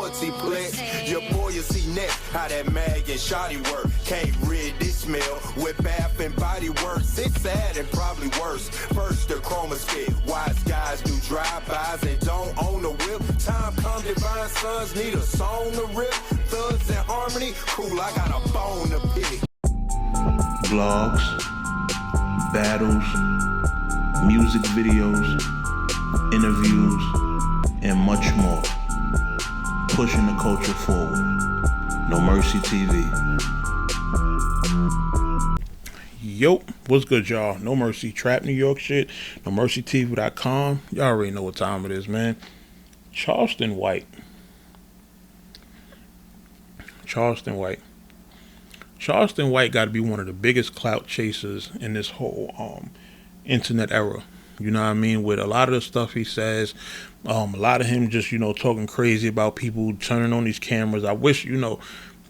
royalty pledge. Your boy, you see next how that mag and shoddy work. Can't rid this smell with bath and body works. It's sad and probably worse. First the chroma spit. Wise guys do drive-bys and don't own a whip. Time come, divine sons need a song to rip. Thugs in harmony, cool, I got a bone to pick. Vlogs, battles, music videos, interviews, and much more. Pushing the culture forward. No Mercy TV. Yo, what's good, y'all? No Mercy Trap New York shit. NoMercyTV.com. Y'all already know what time it is, man. Charleston White. Charleston White got to be one of the biggest clout chasers in this whole internet era. You know what I mean? With a lot of the stuff he says, a lot of him just, talking crazy about people turning on these cameras. I wish,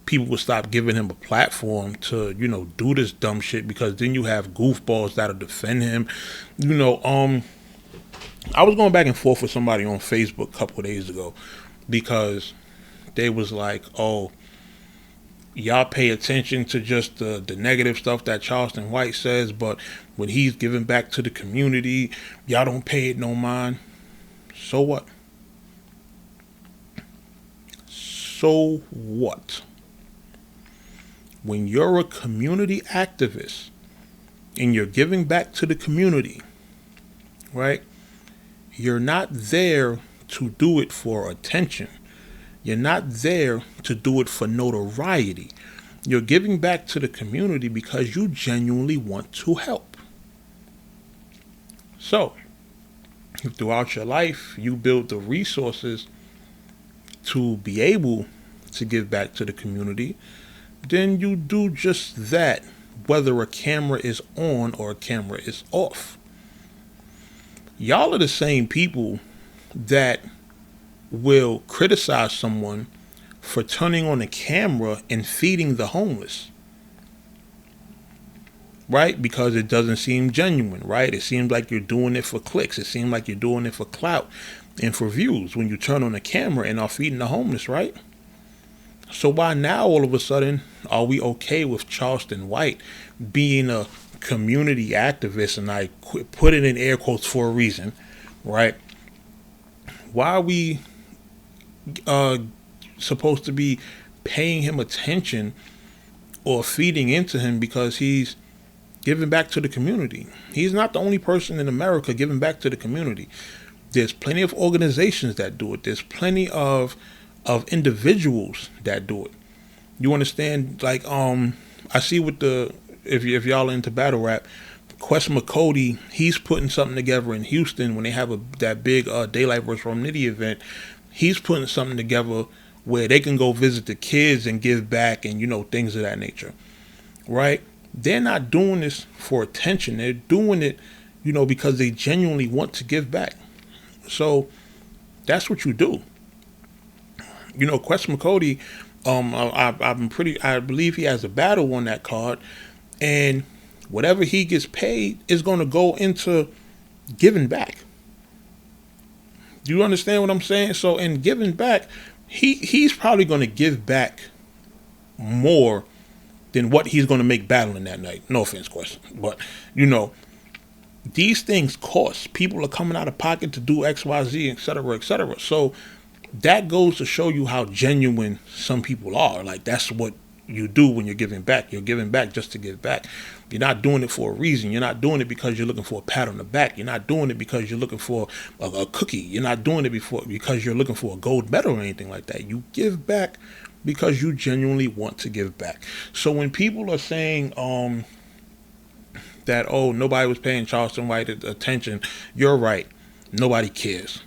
people would stop giving him a platform to, do this dumb shit, because then you have goofballs that'll defend him. I was going back and forth with somebody on Facebook a couple of days ago because they was like, oh, y'all pay attention to just the negative stuff that Charleston White says, but when he's giving back to the community, y'all don't pay it no mind. So what? So what? When you're a community activist and you're giving back to the community, right? You're not there to do it for attention. You're not there to do it for notoriety. You're giving back to the community because you genuinely want to help. So, if throughout your life you build the resources to be able to give back to the community, then you do just that, whether a camera is on or a camera is off. Y'all are the same people that will criticize someone for turning on a camera and feeding the homeless, right? Because it doesn't seem genuine, right? It seems like you're doing it for clicks. It seems like you're doing it for clout and for views when you turn on a camera and are feeding the homeless, right? So why now all of a sudden are we okay with Charleston White being a community activist, and I put it in air quotes for a reason, right? Why are we supposed to be paying him attention or feeding into him because he's giving back to the community? He's not the only person in America giving back to the community. There's plenty of organizations that do it. There's plenty of individuals that do it. You understand? Like, I see with if y'all are into battle rap, Quest McCody, he's putting something together in Houston when they have that big Daylight vs. Romnitty event. He's putting something together where they can go visit the kids and give back and, things of that nature, right? They're not doing this for attention. They're doing it, because they genuinely want to give back. So that's what you do. Quest McCody, I believe he has a battle on that card, and whatever he gets paid is going to go into giving back. Do you understand what I'm saying? So in giving back, he's probably going to give back more than what he's going to make battling that night. No offense, Quest, but these things cost. People are coming out of pocket to do X, Y, Z, et cetera, et cetera. So that goes to show you how genuine some people are. Like, that's what you do when you're giving back. You're giving back just to give back. You're not doing it for a reason. You're not doing it because you're looking for a pat on the back. You're not doing it because you're looking for a cookie. You're not doing it because you're looking for a gold medal or anything like that. You give back because you genuinely want to give back. So when people are saying that, oh, nobody was paying Charleston White attention, you're right. Nobody cares.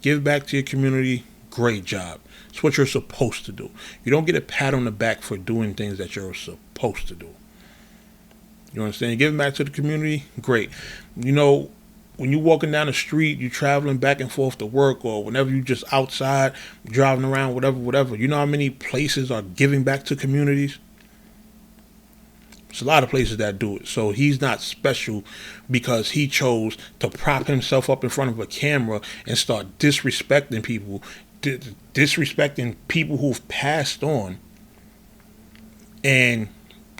Give back to your community. Great job. It's what you're supposed to do. You don't get a pat on the back for doing things that you're supposed to do. You understand? Giving back to the community, great. When you're walking down the street, you're traveling back and forth to work, or whenever you're just outside, driving around, whatever. You know how many places are giving back to communities? There's a lot of places that do it. So he's not special because he chose to prop himself up in front of a camera and start disrespecting people disrespecting people who've passed on, and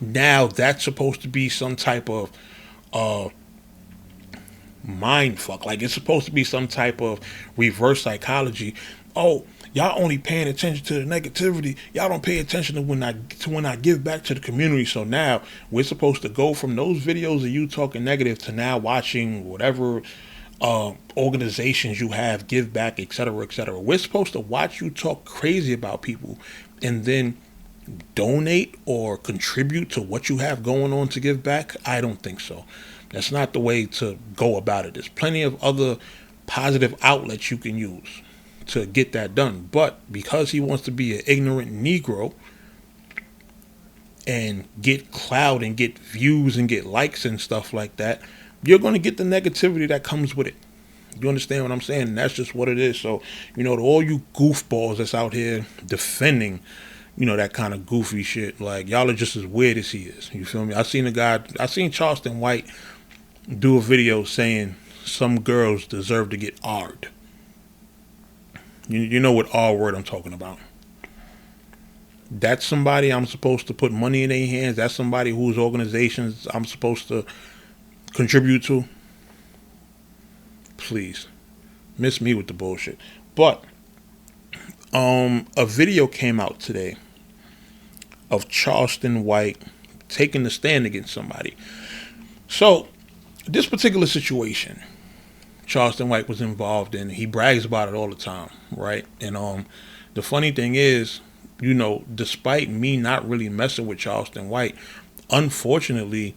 now that's supposed to be some type of mind fuck. Like, it's supposed to be some type of reverse psychology. Oh, y'all only paying attention to the negativity. Y'all don't pay attention to when I give back to the community. So now we're supposed to go from those videos of you talking negative to now watching whatever organizations you have give back, etc., etc. We're supposed to watch you talk crazy about people and then donate or contribute to what you have going on to give back? I don't think so. That's not the way to go about it. There's plenty of other positive outlets you can use to get that done. But because he wants to be an ignorant Negro and get clout and get views and get likes and stuff like that, you're going to get the negativity that comes with it. You understand what I'm saying? And that's just what it is. So, to all you goofballs that's out here defending, that kind of goofy shit, like, y'all are just as weird as he is. You feel me? I seen Charleston White do a video saying some girls deserve to get R'd. You know what R word I'm talking about. That's somebody I'm supposed to put money in their hands. That's somebody whose organizations I'm supposed to contribute to. Please. Miss me with the bullshit. But a video came out today of Charleston White taking the stand against somebody. So this particular situation Charleston White was involved in, he brags about it all the time, right? And the funny thing is, despite me not really messing with Charleston White, unfortunately,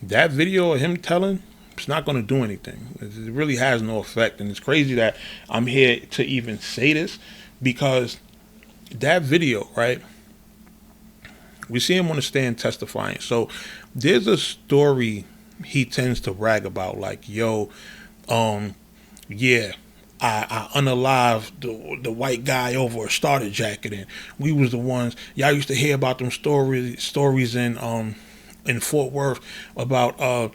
that video of him telling, it's not going to do anything. It really has no effect. And it's crazy that I'm here to even say this, because that video, right, we see him on the stand testifying. So there's a story he tends to brag about, like, yo, yeah, I unalived the white guy over a starter jacket, and we was the ones, y'all used to hear about them stories in Fort Worth about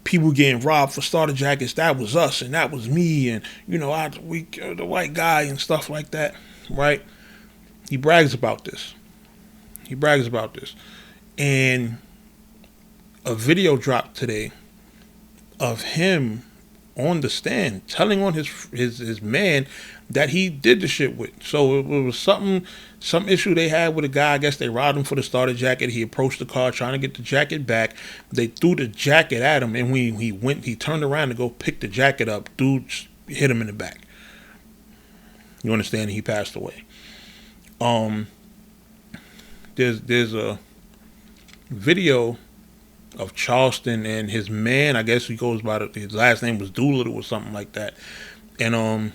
people getting robbed for starter jackets. That was us, and that was me, and we the white guy and stuff like that, right? He brags about this. And a video dropped today of him on the stand telling on his man that he did the shit with. So it was some issue they had with a guy. I guess they robbed him for the starter jacket. He approached the car trying to get the jacket back. They threw the jacket at him, and when he turned around to go pick the jacket up, dude hit him in the back. You understand? He passed away. There's a video of Charleston and his man. I guess he goes by his last name was Doolittle or something like that. And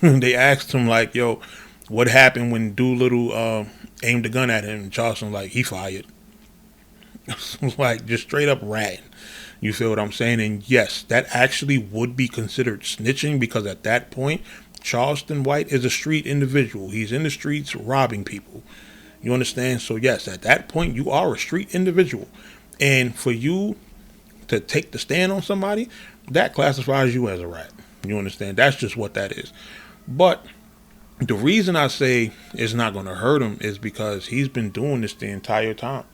they asked him, like, yo, what happened when Doolittle aimed a gun at him? And Charleston, like, he fired. Like, just straight up ran. You feel what I'm saying? And yes, that actually would be considered snitching, because at that point, Charleston White is a street individual. He's in the streets robbing people. You understand? So yes, at that point, you are a street individual. And for you to take the stand on somebody, that classifies you as a rat. You understand? That's just what that is. But the reason I say it's not going to hurt him is because he's been doing this the entire time.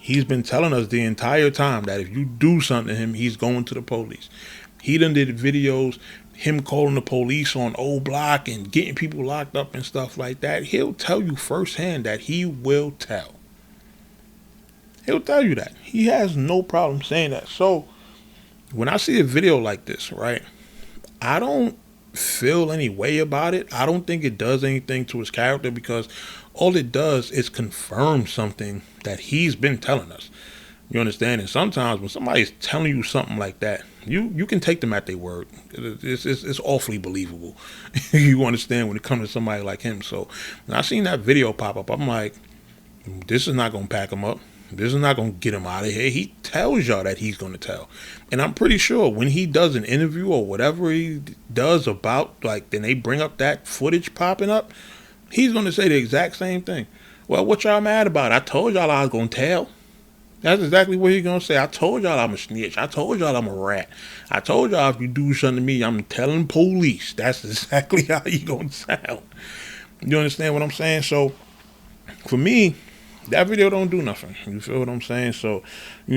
He's been telling us the entire time that if you do something to him, he's going to the police. He done did videos, him calling the police on old block and getting people locked up and stuff like that. He'll tell you firsthand that he will tell. He'll tell you that. He has no problem saying that. So when I see a video like this, right, I don't feel any way about it. I don't think it does anything to his character, because all it does is confirm something that he's been telling us. You understand? And sometimes when somebody's telling you something like that, you can take them at their word. It's awfully believable. You understand, when it comes to somebody like him. So when I seen that video pop up, I'm like, this is not going to pack him up. This is not going to get him out of here. He tells y'all that he's going to tell. And I'm pretty sure when he does an interview or whatever he does about, like, then they bring up that footage popping up, he's going to say the exact same thing. Well, what y'all mad about? I told y'all I was going to tell. That's exactly what he's going to say. I told y'all I'm a snitch. I told y'all I'm a rat. I told y'all if you do something to me, I'm telling police. That's exactly how you going to sound. You understand what I'm saying? So, for me, that video don't do nothing. You feel what I'm saying? So, I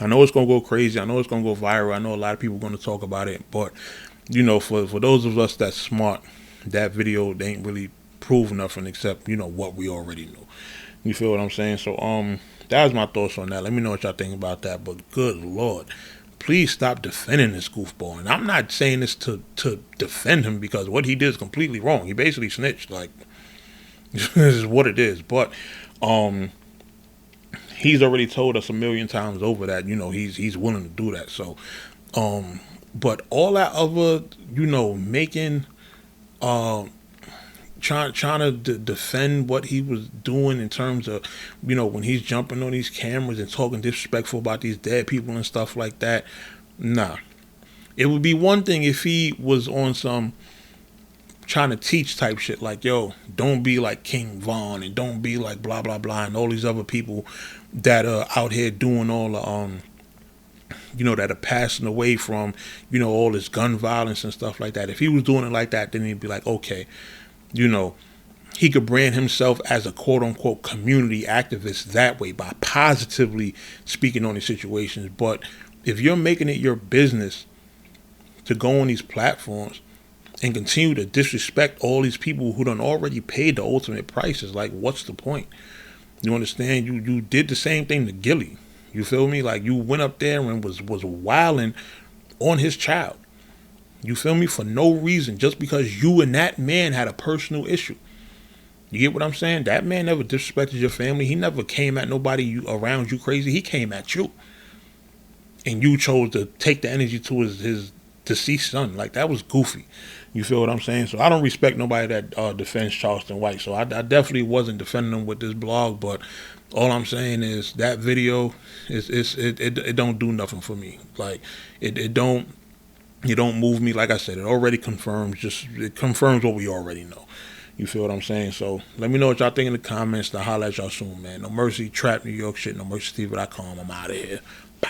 know it's going to go crazy. I know it's going to go viral. I know a lot of people are going to talk about it. But, for those of us that's smart, that video, they ain't really prove nothing except, what we already know. You feel what I'm saying? So, that was my thoughts on that. Let me know what y'all think about that. But good Lord, please stop defending this goofball. And I'm not saying this to defend him, because what he did is completely wrong. He basically snitched. Like, this is what it is. But, he's already told us a million times over that, he's willing to do that. So, but all that other, making, trying to defend what he was doing in terms of, when he's jumping on these cameras and talking disrespectful about these dead people and stuff like that. Nah. It would be one thing if he was on some trying to teach type shit, like, yo, don't be like King Von and don't be like blah blah blah and all these other people that are out here doing all the that are passing away from all this gun violence and stuff like that. If he was doing it like that, then he'd be like, okay, he could brand himself as a quote unquote community activist that way by positively speaking on these situations. But if you're making it your business to go on these platforms and continue to disrespect all these people who done already paid the ultimate prices, like, what's the point? You understand? You did the same thing to Gilly. You feel me? Like, you went up there and was wilding on his child. You feel me? For no reason, just because you and that man had a personal issue. You get what I'm saying? That man never disrespected your family. He never came at nobody around you crazy. He came at you. And you chose to take the energy to his deceased son. Like, that was goofy. You feel what I'm saying? So I don't respect nobody that defends Charleston White. So I definitely wasn't defending him with this blog. But all I'm saying is that video it don't do nothing for me. Like, it don't move me. Like I said, it already confirms. It confirms what we already know. You feel what I'm saying? So let me know what y'all think in the comments. I'll holler at y'all soon, man. No Mercy, Trap New York shit. NoMercyTV.com. I'm out of here. Bye.